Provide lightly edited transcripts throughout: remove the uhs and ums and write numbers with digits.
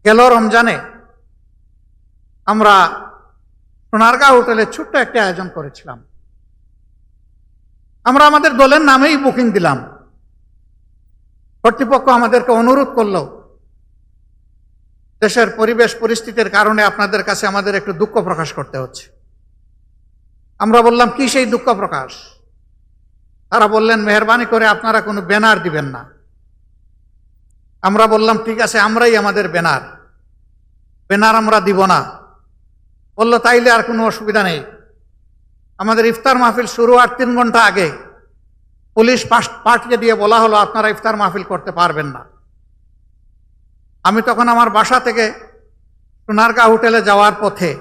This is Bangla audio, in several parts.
গেল রমজানে আমরা সোনারগাঁও হোটেলে ছোট্ট একটা আয়োজন করেছিলাম। আমরা আমাদের দলের নামেই বুকিং দিলাম। কর্তৃপক্ষ আমাদেরকে অনুরোধ করলো, দেশের পরিবেশ পরিস্থিতির কারণে আপনাদের কাছে আমাদের একটু দুঃখ প্রকাশ করতে হচ্ছে। আমরা বললাম, কি সেই দুঃখ প্রকাশ? তারা বললেন, মেহরবানি করে আপনারা কোনো ব্যানার দিবেন না। আমরা বললাম, ঠিক আছে, আমরাই আমাদের ব্যানার আমরা দিব না। বললো, তাইলে আর কোনো অসুবিধা নেই। আমাদের ইফতার মাহফিল শুরু হওয়ার 3 ঘন্টা আগে পুলিশ পাঠিয়ে দিয়ে বলা হলো, আপনারা ইফতার মাহফিল করতে পারবেন না। আমি তখন আমার বাসা থেকে সোনারগাঁও হোটেলে যাওয়ার পথে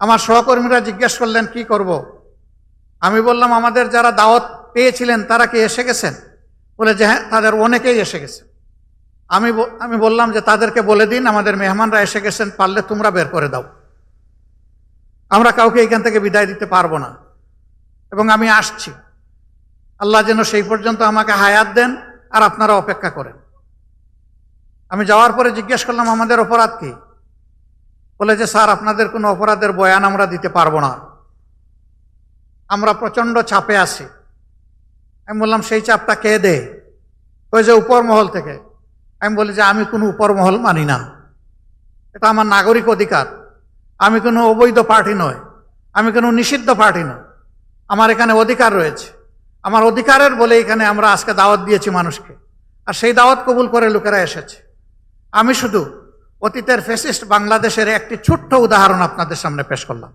আমার সহকর্মীরা জিজ্ঞেস করলেন, কি করব? আমি বললাম, আমাদের যারা দাওয়াত পেয়েছিলেন তারা কি এসে গেছেন? বলে যে হ্যাঁ, তাদের অনেকেই এসে গেছে। আমি বললাম যে তাদেরকে বলে দিন আমাদের মেহমানরা এসে গেছেন, পারলে তোমরা বের করে দাও, আমরা কাউকে এখান থেকে বিদায় দিতে পারবো না এবং আমি আসছি। আল্লাহ যেন সেই পর্যন্ত আমাকে হায়াত দেন আর আপনারা অপেক্ষা করেন। আমি যাওয়ার পরে জিজ্ঞেস করলাম, আমাদের অপরাধ কি? বলে যে স্যার, আপনাদের কোনো অপরাধের বয়ান আমরা দিতে পারবো না, আমরা প্রচন্ড চাপে আছি। আমি বললাম, সেই চাপটা কে দেয়? ওই যে উপর মহল থেকে। আমি বলি যে আমি কোনো উপর মহল মানি না, এটা আমার নাগরিক অধিকার। আমি কোনো অবৈধ পার্টি নয়, আমি কোনো নিষিদ্ধ পার্টি নয়, আমার এখানে অধিকার রয়েছে। আমার অধিকারের বলে এখানে আমরা আজকে দাওয়াত দিয়েছি মানুষকে, আর সেই দাওয়াত কবুল করে লোকেরা এসেছে। আমি শুধু অতীতের ফ্যাসিস্ট বাংলাদেশের একটি ছোট্ট উদাহরণ আপনাদের সামনে পেশ করলাম।